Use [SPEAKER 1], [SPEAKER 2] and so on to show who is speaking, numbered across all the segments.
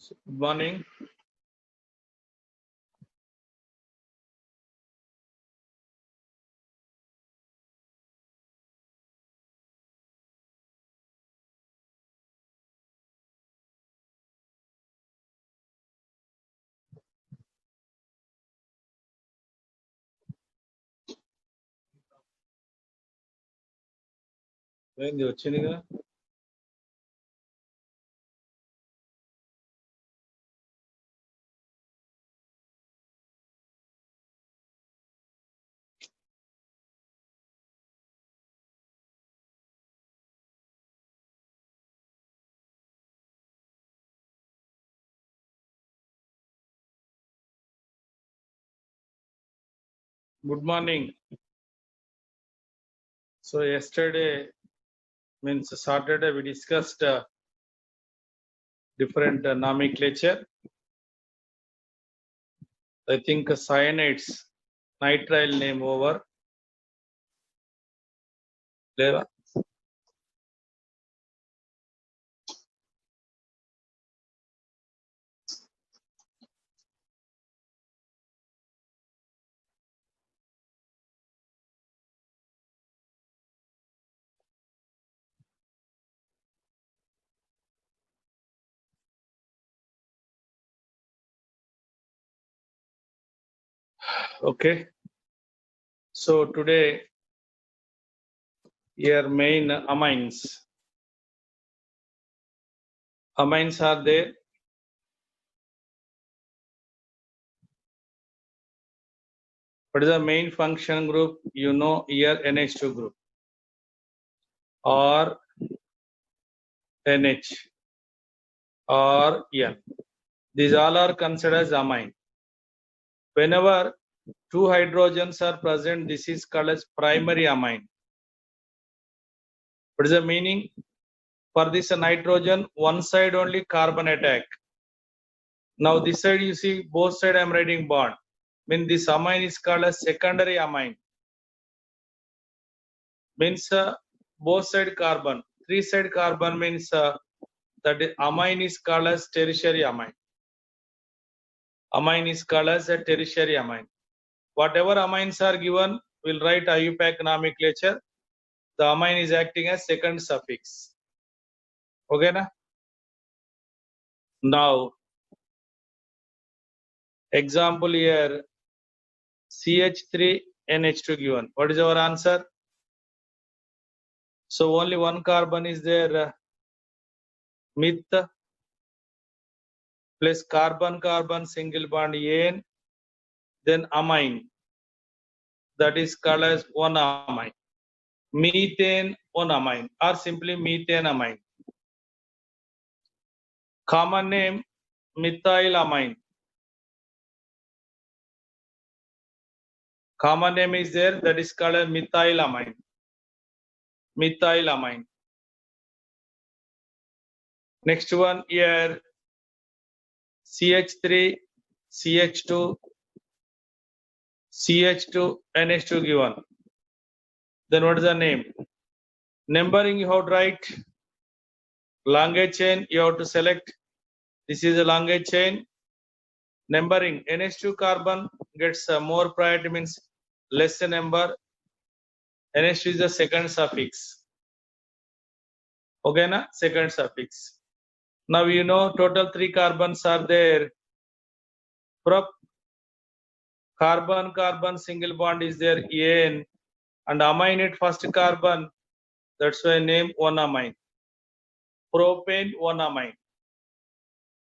[SPEAKER 1] Good morning. ఏంది వచ్చిందిగా Good morning. So yesterday means Saturday we discussed different nomenclature. I think cyanides, nitrile name over. Leva. Okay. So today your main amines. Amines are there. What is the main function group? You know here NH2 group or NH or N. These all are considered as amine. Whenever two hydrogens are present, this is called as primary amine. What is the meaning? For this nitrogen, one side only carbon attack. Now this side you see both side I am writing bond. Mean this amine is called as secondary amine. Means both side carbon. Three side carbon means that amine is called as tertiary amine. Amine is called as a tertiary amine. Whatever amines are given, we'll write IUPAC nomenclature. The amine is acting as second suffix. Okay na? Now example here CH3NH2 given. What is our answer? So only one carbon is there, meth plus carbon single bond N, then amine, that is called as one amine. Methane one amine or simply methane amine. Common name methylamine. Common name is there, that is called as methylamine. Methylamine. Next one here CH3, CH2, CH2, NH2 given. Then what is the name? Numbering you have to write. Longer chain you have to select. This is a longer chain. Numbering NH2 carbon gets more priority, means less number. NH2 is the second suffix. Okay na? Second suffix. Now you know total 3 carbons are there. Prop carbon single bond is there N, and amine at first carbon, that's why name one amine. Propane one amine.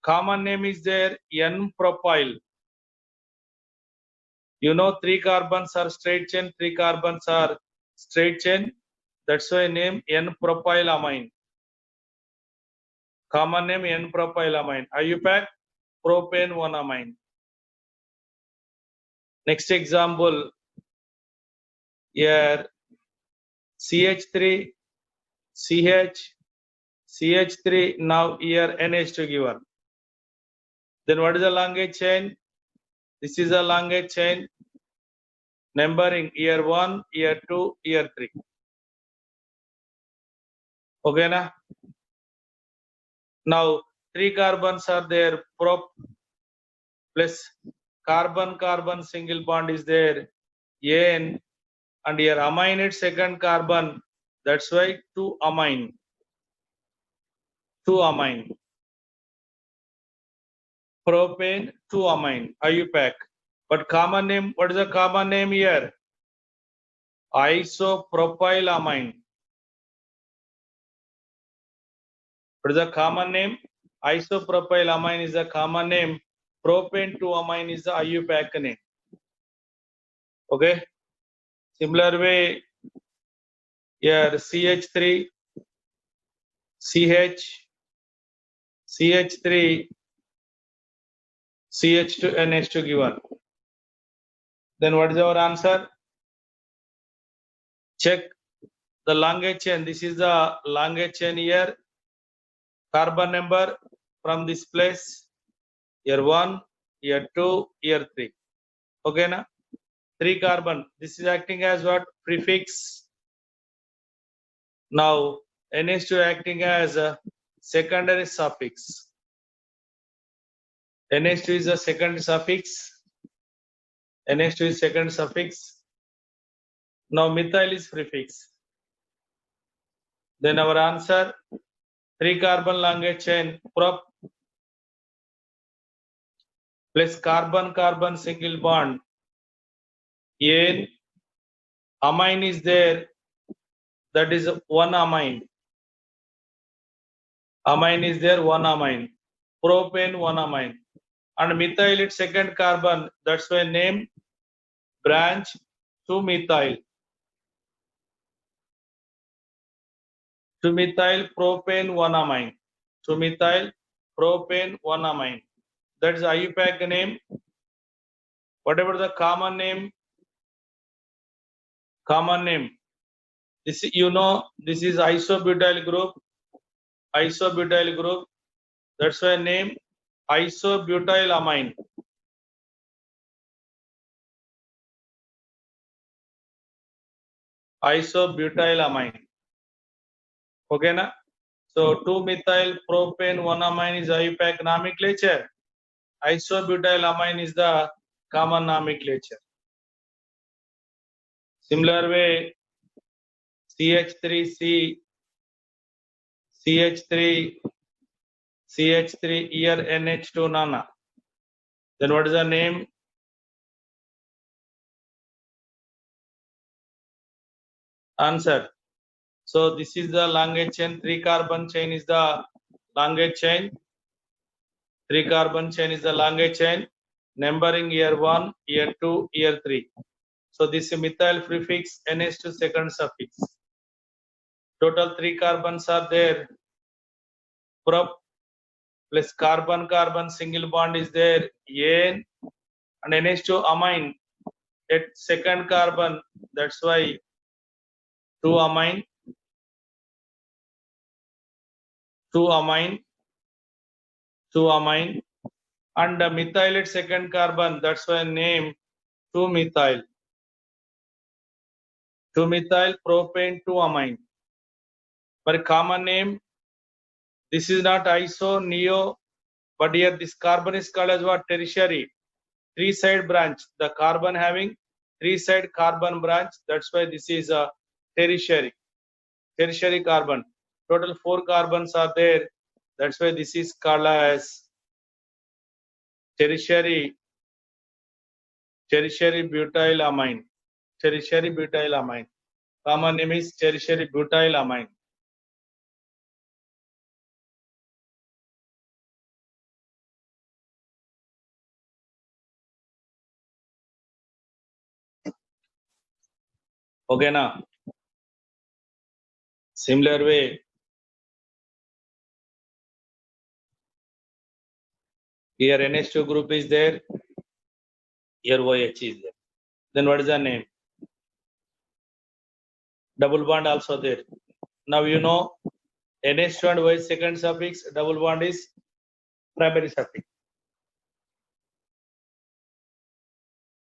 [SPEAKER 1] Common name is there N-propyl. You know 3 carbons are straight chain, 3 carbons are straight chain, that's why name N-propylamine. Common name N-propylamine. IUPAC propane one amine. Next example here CH3, CH, CH3, now here NH2 given. Then what is the longest chain? This is a longest chain. Numbering year 1, year 2, year 3. Okay na? Now 3 carbons are there, prop plus carbon single bond is there, N, and here amine at second carbon, that's why 2 amine. Propane 2 amine, IUPAC. But common name, what is the common name here? Isopropylamine. What is the common name? Isopropylamine is the common name. Propane 2 amine is the IUPAC name. Okay. Similar way, here CH3, CH, CH3, CH2, NH2 given. Then what is our answer? Check the longest chain. This is the longest chain here. Carbon number from this place. Here 1, here 2, here 3. Okay, na? 3 carbon. This is acting as what? Prefix. Now NH2 acting as a secondary suffix. NH2 is a second suffix. NH2 is second suffix. Now methyl is prefix. Then our answer, 3 carbon longest chain prop plus carbon single bond. N amine is there, that is 1 amine. Amine is there, 1 amine. Propane 1 amine. And methyl at second carbon, that's why name branch 2 methyl. 2 methyl propane 1 amine. 2 methyl propane 1 amine. That is IUPAC name. Whatever the common name. This, you know, this is isobutyl group. Isobutyl group. That's why name isobutylamine. Isobutylamine. Okay, na? So 2 methyl propane 1 amine is IUPAC nomenclature. Isobutylamine is the common nomenclature. Similar way, CH3C, CH3, here NH2 nana. Then what is the name? Answer. So this is the longest chain. 3 carbon chain is the longest chain. 3 carbon chain is the longest chain. Numbering here 1, here 2, here 3. So this is methyl prefix, NH2 second suffix. Total 3 carbons are there. Prop plus carbon single bond is there, N, and NH2 amine at second carbon, that's why 2 amine. 2 amine, and methyl at second carbon, that's why name 2 methyl. 2 methyl propane 2 amine. But common name, this is not iso, neo, but here this carbon is called as what? Tertiary. 3-side branch. The carbon having 3-side carbon branch. That's why this is a tertiary. Tertiary carbon. Total 4 carbons are there. That's why this is called as tertiary butylamine. Tertiary butylamine. Common name is tertiary butylamine. Okay, na? Similar way, here NH2 group is there, here OH is there. Then what is the name? Double bond also there. Now you know NH2 and OH second suffix, double bond is primary suffix.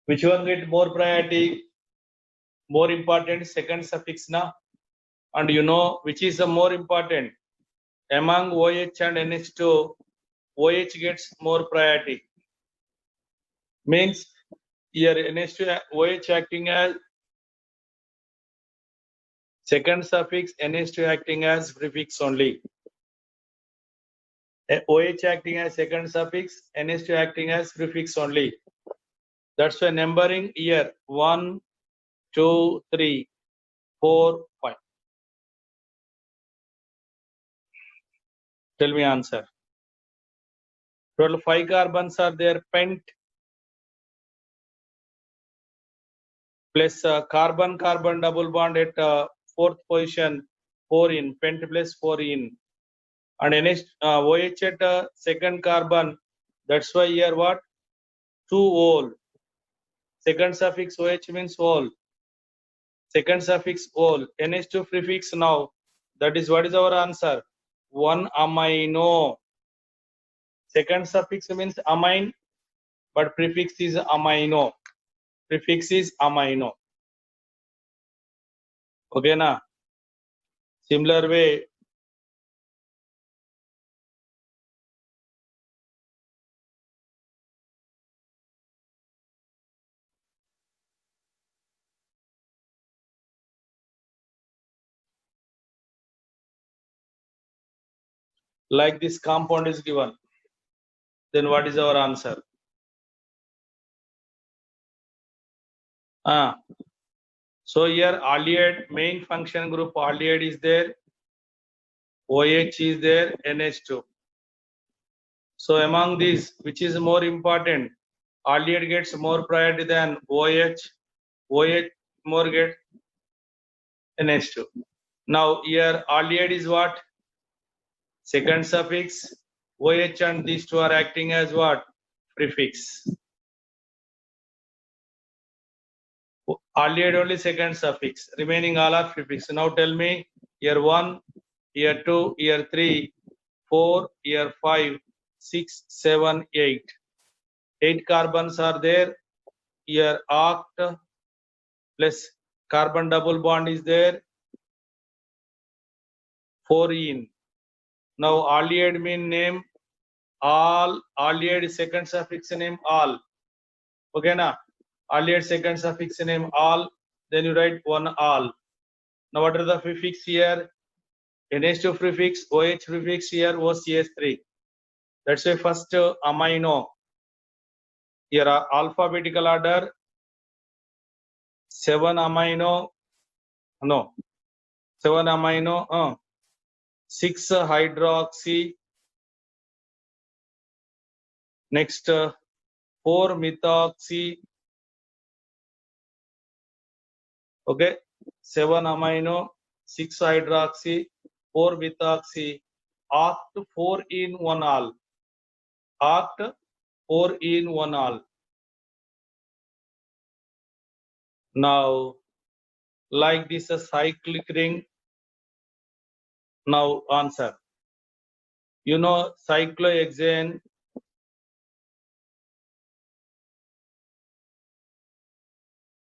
[SPEAKER 1] Which one get more priority? More important second suffix na? And you know which is the more important among OH and NH2? OH gets more priority. Means here NH2 OH acting as second suffix, NH2 acting as prefix only. OH acting as second suffix, NH2 acting as prefix only. That's why numbering here 1, 2, 3, 4, 5. Tell me answer. Total 5 carbons are there. Pent plus carbon-carbon double bond at fourth position, 4 in. Pent plus 4 in. And NH, OH at second carbon. That's why here what? 2 ol. Second suffix OH means ol. Second suffix ol. NH2 prefix now. That is what is our answer? 1 amino. Second suffix means amine, but prefix is amino. Prefix is amino. Okay na? Similar way. Like this compound is given. Then what is our answer? So here aldehyde, main function group aldehyde is there. OH is there, NH2. So among these, which is more important? Aldehyde gets more priority than OH. OH more get NH2. Now here aldehyde is what? Second suffix. OH and these two are acting as what? Prefix. Aldehyde only second suffix. Remaining all are prefix. Now tell me here 1, here 2, here 3, 4, here 5, 6, 7, 8. 8 carbons are there. Here oct plus carbon double bond is there. 4 in. Now aldehyde mean name all. Aldehyde second suffix name all. Okay na? Aldehyde second suffix name all. Then you write 1 all. Now what are the prefix here? NH2 prefix, OH prefix here, OCH3. That's why first amino. Here alphabetical order 7 amino. No. 7 amino. 6 hydroxy. Next 4 methoxy. Okay. 7 amino, 6 hydroxy, 4 methoxy. Oct 4 in 1 all. Oct 4 in 1 all. Now, like this a cyclic ring. Now answer. You know cyclohexane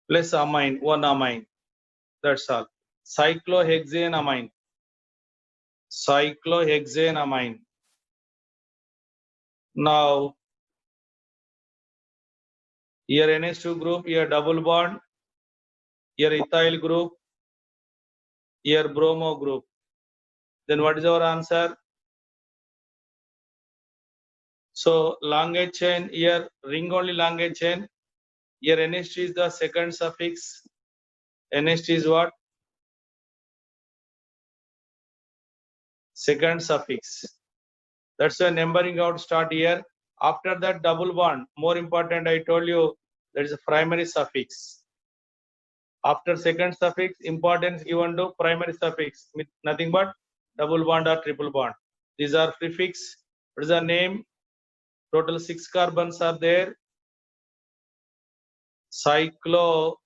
[SPEAKER 1] plus amine, 1 amine. That's all. Cyclohexane amine. Cyclohexane amine. Now, here NH2 group, here double bond, here ethyl group, here bromo group. Then what is our answer? So long edge chain, here ring only long edge chain. Here NH2 is the second suffix. NH2 is what? Second suffix. That's why numbering out start here. After that double bond, more important, I told you there is a primary suffix. After second suffix, importance given to primary suffix with nothing but double bond or triple bond. These are prefix. What is the name? Total 6 carbons are there. Cyclohexane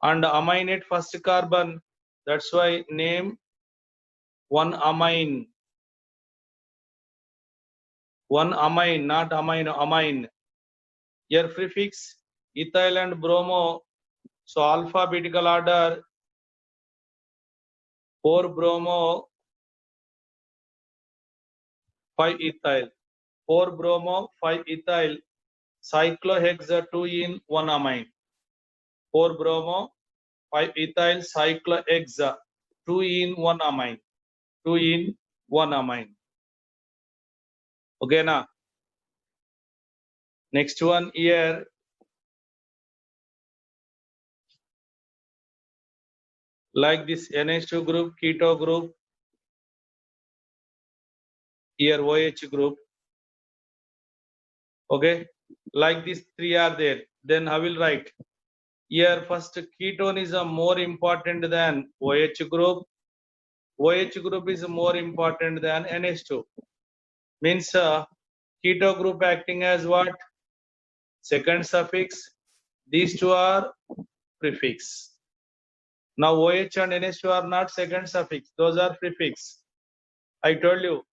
[SPEAKER 1] and aminate first carbon. That's why name 1 amine. 1 amine, not amino, amine. Here prefix ethyl and bromo. So alphabetical order 4 bromo, 5-ethyl. 4-bromo, 5-ethyl, cyclohexa 2-in-1-amine. 4-bromo, 5-ethyl, cyclohexa 2-in-1-amine. 2-in-1-amine. Okay, now. Next one here. Like this NH2 group, keto group, here OH group. Okay, like this 3 are there. Then I will write here first ketone is a more important than OH group. OH group is more important than NH2. Means keto group acting as what? Second suffix. These two are prefix. Now OH and NH2 are not second suffix. Those are prefix. I told you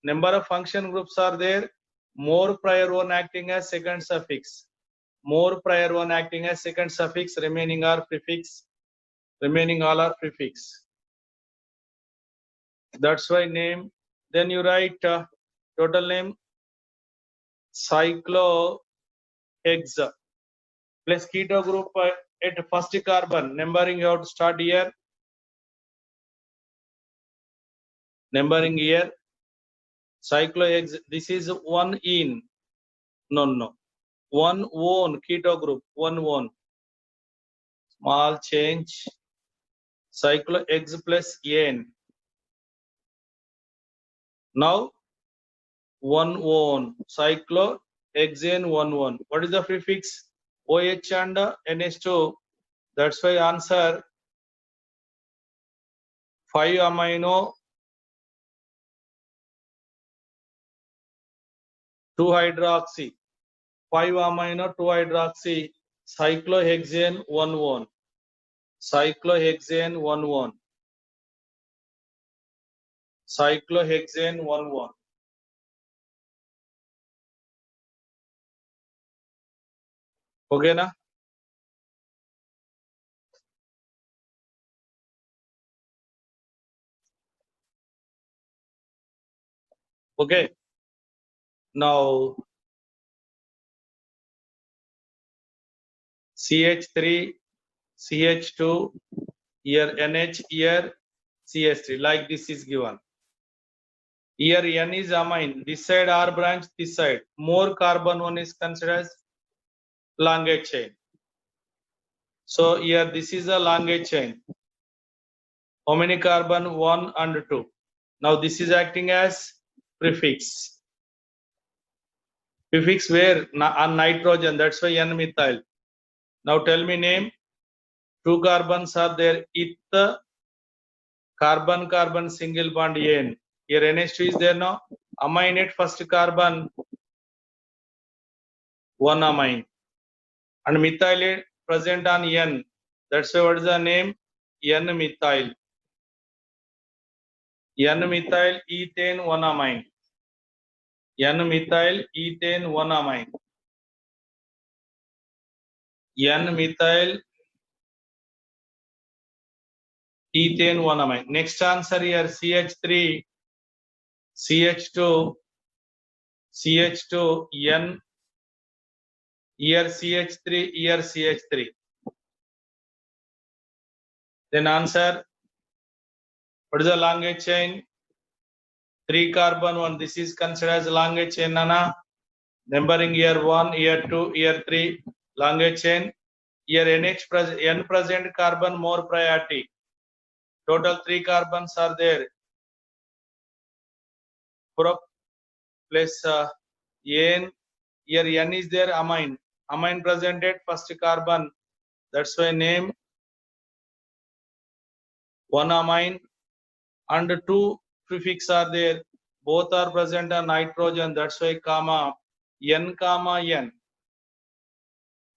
[SPEAKER 1] number of function groups are there. More prior one acting as second suffix. More prior one acting as second suffix. Remaining are prefix. Remaining all are prefix. That's why name. Then you write total name cyclohexa plus keto group at first carbon. Numbering you have to start here. Numbering here. Cyclohexa. This is 1 in. No. 1 one keto group. 1 one. Small change. Cyclohexa plus N. Now 1 one. Cyclohexane 1 1. What is the prefix? OH and NH2. That's why answer 5 amino 2 hydroxy. 5 amino 2 hydroxy. Cyclohexane 1 1. Cyclohexane 1 1. Cyclohexane 1 1. Okay na? Okay. Now CH3, CH2, here NH, here CH3. Like this is given. Here N is amine. This side R branch, this side. More carbon one is considered as Lange chain. So here this is a Lange chain. How many carbon? 1 and 2. Now this is acting as prefix. Prefix where? On nitrogen. That's why N-methyl. Now tell me name. 2 carbons are there. It carbon single bond N. Here NH2 is there now. Amine at first carbon. 1 amine. And methyl present on N. That's why what is the name? N-methyl. N-methyl ethane 1 amine. N-methyl ethane 1 amine. N-methyl ethane 1 amine. Next answer here CH3, CH2, CH2, N. Here CH3, here CH3. Then answer. What is the Lange chain? 3 carbon 1. This is considered as Lange chain, Nana. Numbering here 1, here 2, here 3. Lange chain. Here NH N present carbon more priority. Total 3 carbons are there. Prop plus N. Here N is there, amine. Amine presented first carbon. That's why name 1 amine and 2 prefix are there. Both are present on nitrogen. That's why comma N comma N.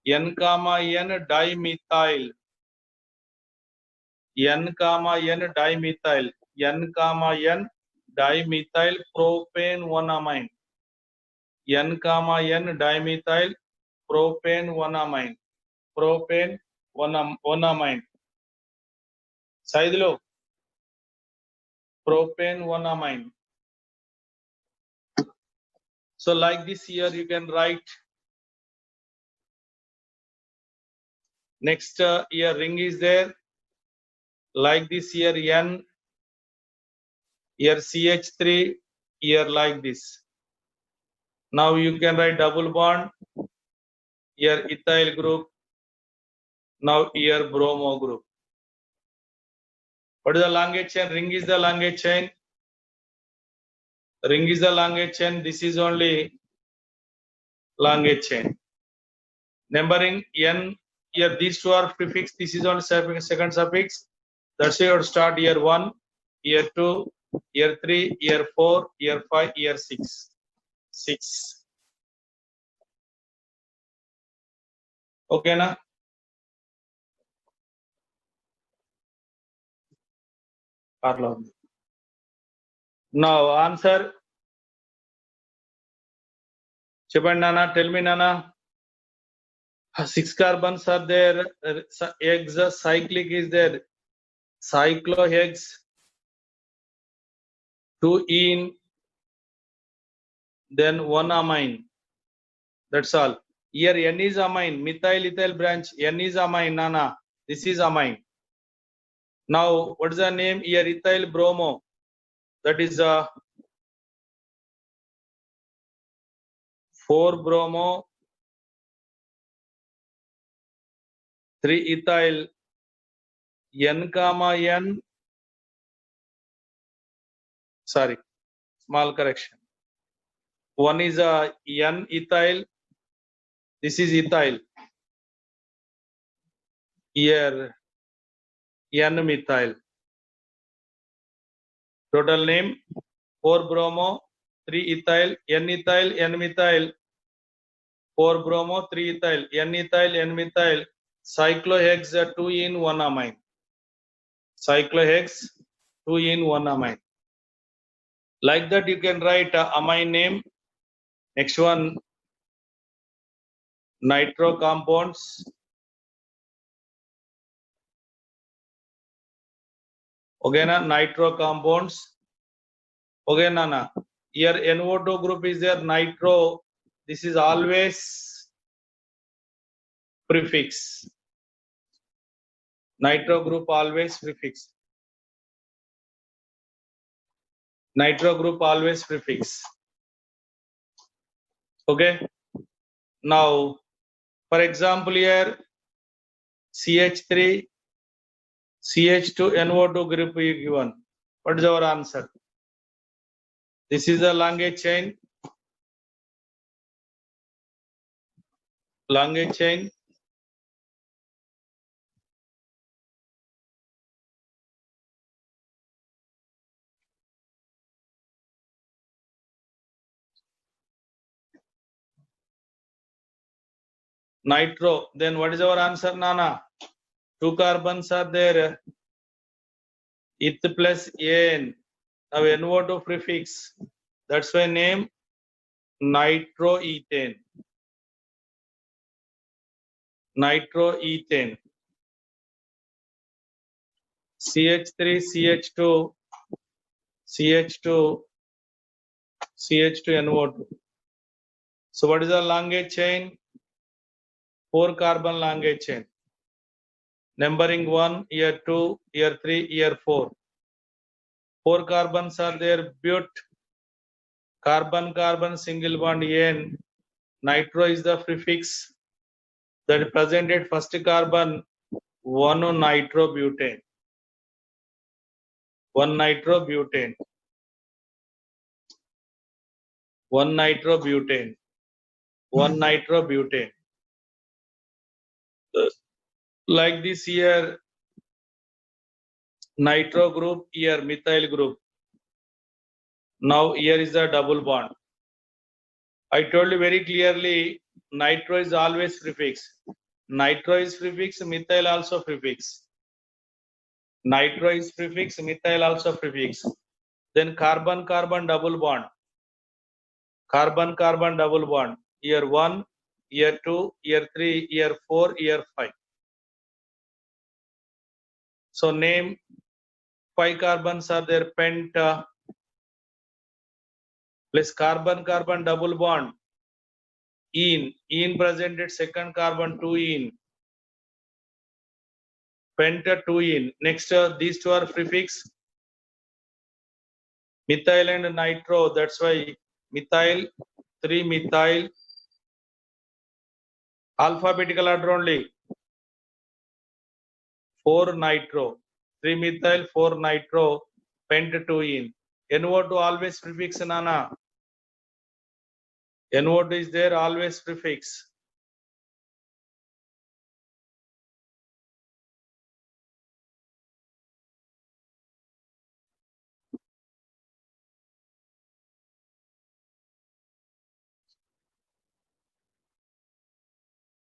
[SPEAKER 1] N comma N dimethyl. N comma N dimethyl. N comma N dimethyl propane 1 amine. N comma N dimethyl propane 1 amine. Propane 1 amine. Side lo propane 1 amine. So like this here you can write. Next here ring is there. Like this here N, here CH3, here like this. Now you can write double bond, here ethyl group, now here bromo group. What is the longest chain? Ring is the longest chain. Ring is the longest chain. This is only longest chain. Numbering N, here these two are prefix. This is only second suffix. That's why you have to start here 1, here 2, here 3, here 4, here 5, here 6. 6. Okay, na? Now answer. Chepandi Nana, tell me Nana. 6 carbons are there. Eggs cyclic is there. Cyclohexes. 2 in. Then 1 amine. That's all. Here N is amine. Methyl ethyl branch. N is amine. Nana. This is amine. Now what is the name? Here ethyl bromo. That is 4 bromo, 3 ethyl, N comma N. Sorry, small correction. One is N ethyl. This is ethyl. Here N methyl. Total name 4 bromo, 3 ethyl, N ethyl, N methyl. 4 bromo, 3 ethyl, N ethyl, N methyl. Cyclohex 2 in 1 amine. Cyclohex 2 in 1 amine. Like that you can write amine name. Next one, nitro compounds. Okay, na nitro compounds. Okay, Nana. Here NO2 group is there. Nitro. This is always prefix. Nitro group always prefix. Nitro group always prefix. Okay. Now, for example, here CH3, CH2, NO2 group is given. What is our answer? This is the longest chain. Longest chain. Nitro. Then what is our answer, Nana? 2 carbons are there. Eth plus N. Now NO2 prefix. That's why name nitroethane. Nitroethane. CH3, CH2, CH2, CH2, NO2. So what is the longest chain? 4 carbon longest chain. Numbering 1, here 2, here 3, here 4. 4 carbons are there. But carbon, carbon, single bond N. Nitro is the prefix that presented first carbon. 1 nitrobutane. 1 nitrobutane. 1 nitrobutane. 1 nitrobutane. Like this here, nitro group, here methyl group. Now here is the double bond. I told you very clearly, nitro is always prefix. Nitro is prefix, methyl also prefix. Nitro is prefix, methyl also prefix. Then carbon, carbon double bond. Carbon, carbon double bond. Here 1, here 2, here 3, here 4, here 5. So name 5 carbons are there. Penta. plus carbon carbon double bond, ene presented second carbon 2 ene, penta 2 ene. Next these two are prefix methyl and nitro, that's why methyl 3 methyl, alphabetical order only, 4 nitro, 3 methyl 4 nitro, pent 2 ene. NO2 always prefix, nana. NO2 is there always prefix.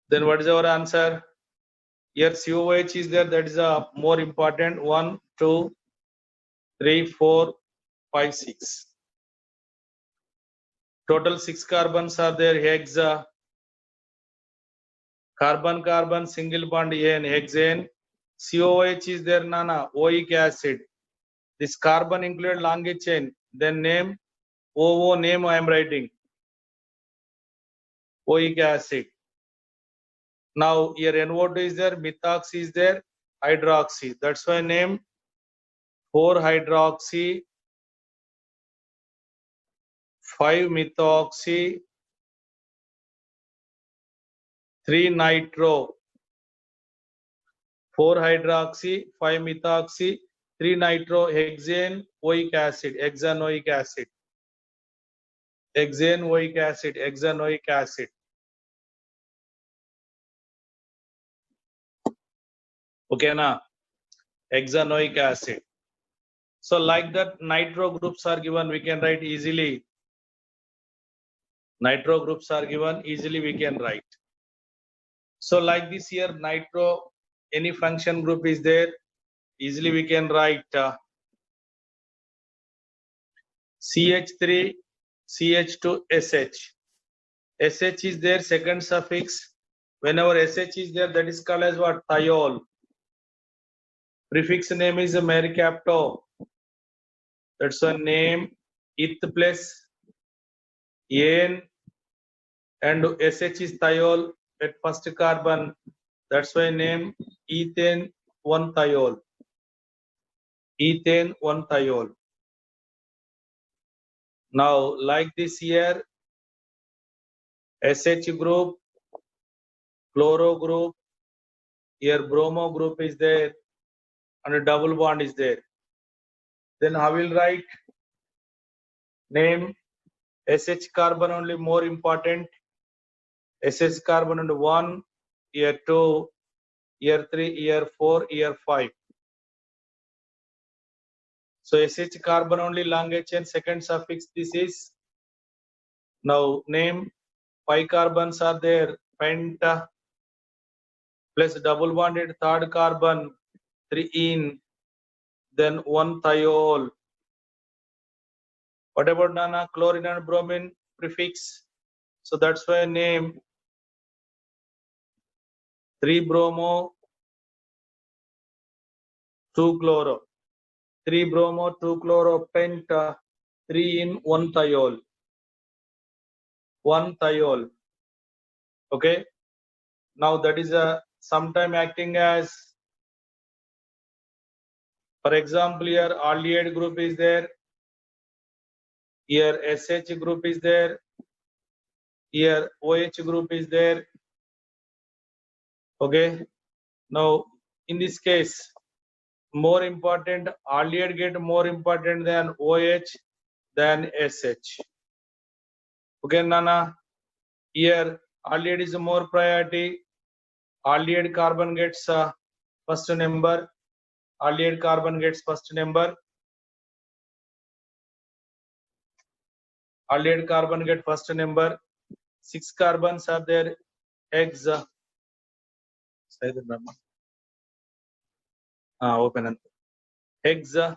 [SPEAKER 1] Then what is our answer? Here COH is there, that is a more important. 1 2 3 4 5 6. Total 6 carbons are there. Hexa, carbon carbon single bond N, hexane. COH is there, nana. Oic acid. This carbon included long chain. Then name OO name I am writing. Oic acid. Now here NO2 is there, methoxy is there, hydroxy. That's why name 4 hydroxy, 5 methoxy, 3 nitro, 4 hydroxy, 5 methoxy, 3 nitro, hexane oic acid, hexanoic acid, hexane oic acid, hexanoic acid. Okay, na? Hexanoic acid. So like that, nitro groups are given, we can write easily. Nitro groups are given, easily we can write. So like this here, nitro, any function group is there, easily we can write CH3, CH2, SH. SH is there, second suffix. Whenever SH is there, that is called as what? Thiol. Prefix name is mercapto. That's a name, eth plus N, and SH is thiol at first carbon. That's why name ethane 1 thiol. Ethane 1 thiol. Now like this here, SH group, chloro group, here bromo group is there, and a double bond is there. Then I will write name SH carbon only more important. SH carbon and 1, here 2, here 3, here 4, here 5. So SH carbon only long chain, second suffix this is. Now name 5 carbons are there, penta plus double bonded third carbon 3 ene, then 1 thiol. What about nana? Chlorine and bromine prefix. So that's why name 3 bromo 2 chloro. 3 bromo 2 chloro penta 3 in 1 thiol. 1 thiol. Okay. Now that is a sometime acting as, for example, here aldehyde group is there. Here SH group is there. Here OH group is there. Okay. Now in this case, more important, aldehyde get more important than OH than SH. Okay, nana. Here aldehyde is more priority. Aldehyde carbon gets first number. Aldehyde carbon gets first number. Aldehyde carbon get first number. 6 carbons are there. Hexa. Open. Hexa.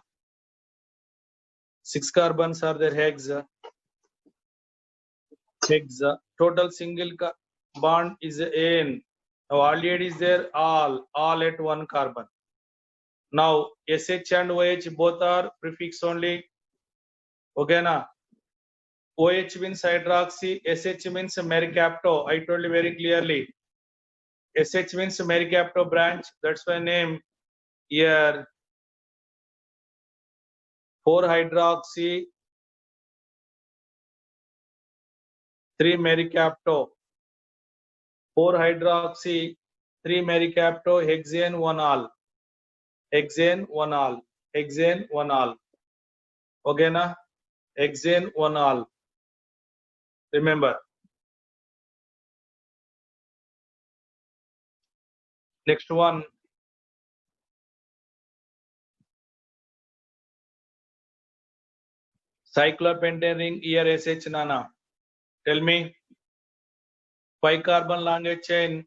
[SPEAKER 1] 6 carbons are there. Hexa. Hexa. Total single bond is N. Now aldehyde is there, all at 1 carbon. Now SH and OH both are prefix only. Okay, na? OH means hydroxy, SH means mercapto. I told you very clearly. SH means mercapto branch. That's why name here 4-hydroxy 3-mercapto. 4-hydroxy 3-mercapto hexane 1-all. Hexane 1-all. Hexane 1-all. Okay na? Hexane 1-all. Remember. Next one. Cyclopentane ring here SH nana. Tell me. 5-carbon long chain.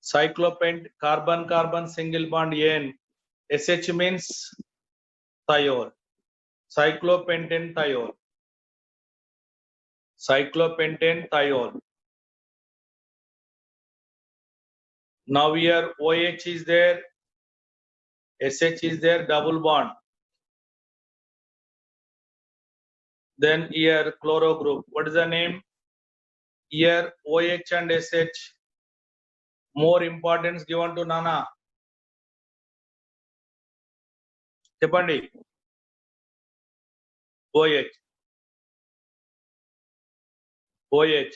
[SPEAKER 1] Cyclopent carbon single bond N. SH means thiol. Cyclopentane thiol. Cyclopentane thiol. Now here OH is there, SH is there, double bond. Then here chloro group. What is the name? Here OH and SH. More importance given to Nana. Chepandi. OH. OH.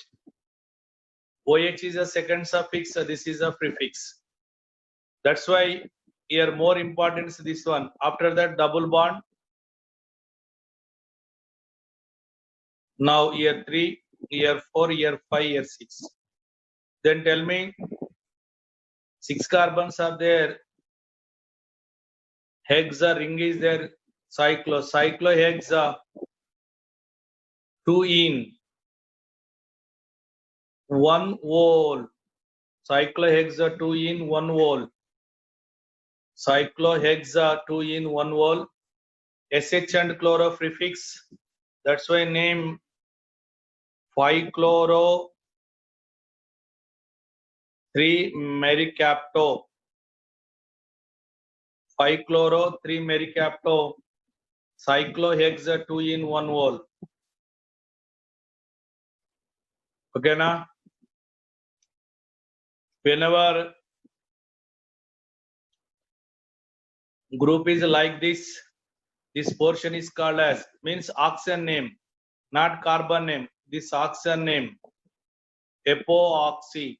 [SPEAKER 1] OH is a second suffix, so this is a prefix. That's why here more importance this one. After that double bond. Now here 3, here 4, here 5, here 6. Then tell me 6 carbons are there. Hexa ring is there. Cyclohexa 2 in 1 whole. Cyclohexa 2 in 1 whole. Cyclohexa 2 in 1 whole. SH and chloro prefix. That's why name 5-chloro 3-mercapto. 5-chloro 3-mercapto. Cyclohexa 2 in 1 whole. Okay na? Whenever group is like this portion is called as, means oxygen name, not carbon name. This oxygen name, epoxy.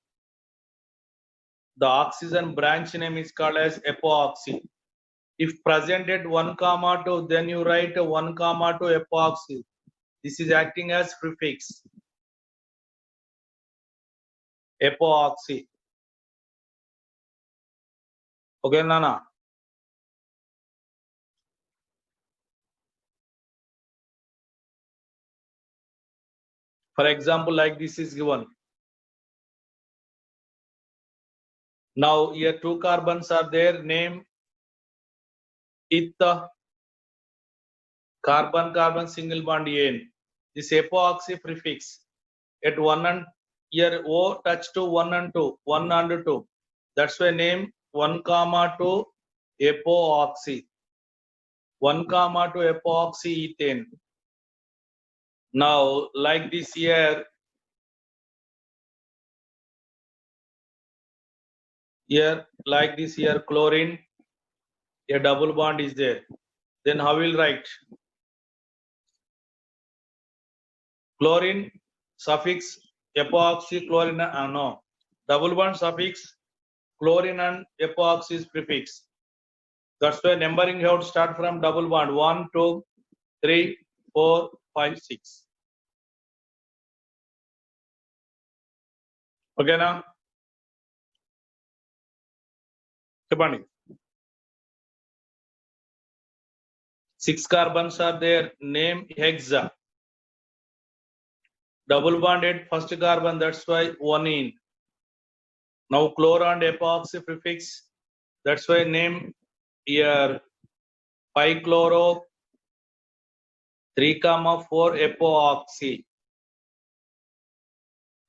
[SPEAKER 1] The oxygen branch name is called as epoxy. If presented 1,2, then you write 1,2 epoxy. This is acting as prefix. Epoxy. Okay, Nana? For example, like this is given. Now here 2 carbons are there. Name ether. Carbon single bond N. This epoxy prefix at 1 and here O touch to 1 and 2. 1 and 2. That's why name 1,2 epoxy. 1,2 epoxy ethane. Now like this here. Here like this here chlorine. A double bond is there. Then how will write? Chlorine suffix epoxy chlorine no. Double bond suffix chlorine and epoxy is prefix. That's why numbering you have to start from double bond. 1, 2, 3, 4, 5, 6. Okay now? Chepandi. 6 carbons are there. Name hexa. Double bond at first carbon, that's why 1 in. Now chloro and epoxy prefix. That's why name here 5-chloro 3,4 epoxy.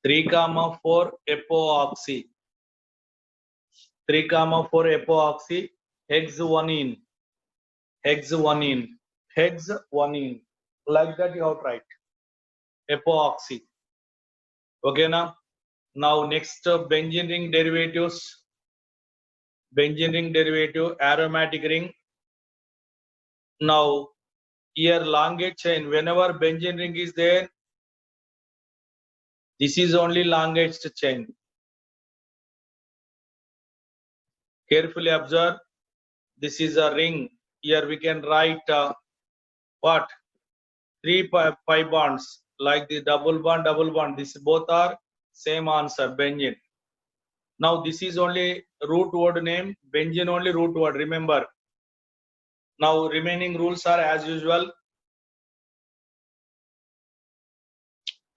[SPEAKER 1] 3,4 epoxy. 3,4 epoxy. Hex 1 in. Hex 1 in. hex 1 in. Like that you have to write. Epoxy. Okay now. Now next benzene ring derivatives. Benzene ring derivative, aromatic ring. Now here longate chain. Whenever benzene ring is there, this is only longest chain. Carefully observe. This is a ring. Here we can write what? 3 pi bonds, like the double bond. This both are same answer, benzene. Now this is only root word name, benzene only root word, remember. Now remaining rules are as usual.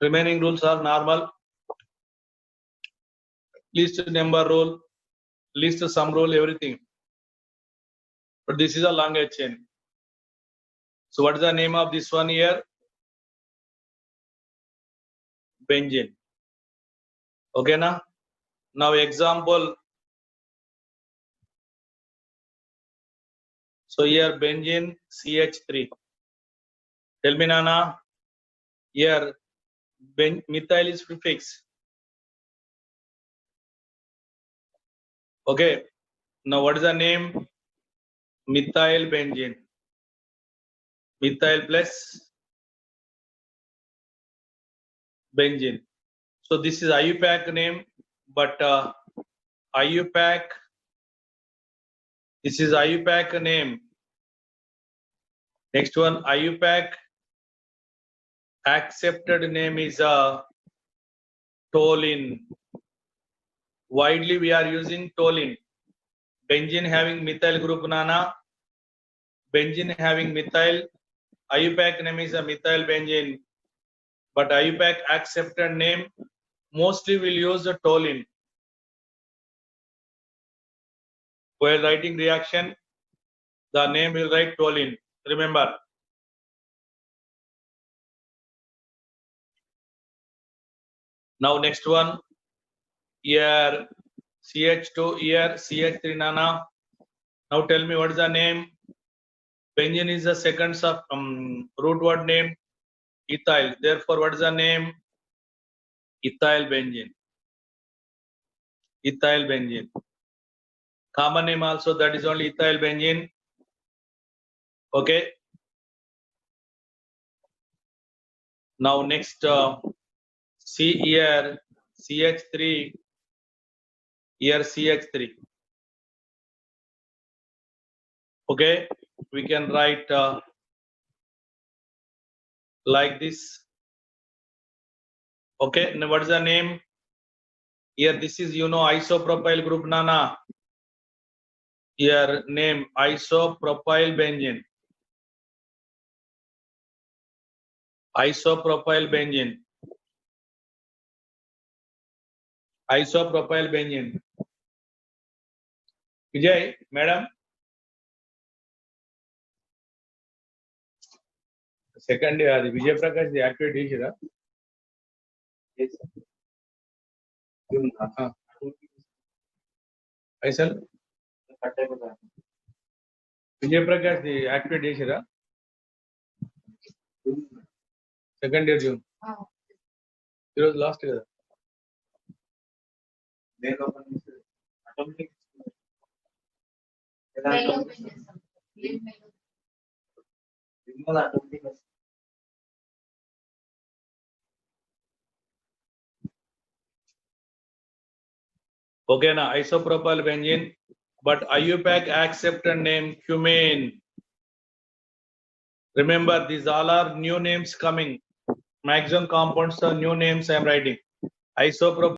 [SPEAKER 1] Remaining rules are normal. Least number rule, least sum rule, everything. But this is a longest chain. So what is the name of this one here? Benzene. Okay na? Now example. So here benzene CH3. Tell me Nana. Here methyl is prefix. Okay. Now what is the name? Methyl benzene. Methyl plus benzene. So this is IUPAC name, but IUPAC. This is IUPAC name. Next one, IUPAC accepted name is toluene. Widely we are using toluene. Benzene having methyl group Nana. Benzene having methyl. IUPAC name is a methyl benzene. But IUPAC accepted name mostly will use the toluene. While writing reaction, the name will write toluene. Remember. Now next one. Here CH2, here CH3 Nana. Now tell me what is the name? Benzene is the second sub root word name. Ethyl. Therefore, what is the name? Ethyl benzene. Ethyl benzene. Common name also, that is only ethyl benzene. Okay. Now next, see here CH3. Here CH3. Okay, we can write like this. Okay, now what is the name? Here this is isopropyl group Nana. Here name isopropyl benzene. Isopropyl benzene. Isopropyl benzene. Vijay, madam. Second day, Vijay Prakash, the activity is yes, sir. Aisal? Vijay Prakash, the activity is second year June. It was last year. Okay, na isopropyl benzene, but IUPAC accepted name cumene. Remember, these all are new names coming. Maximum compounds are new names I am writing. Isopropyl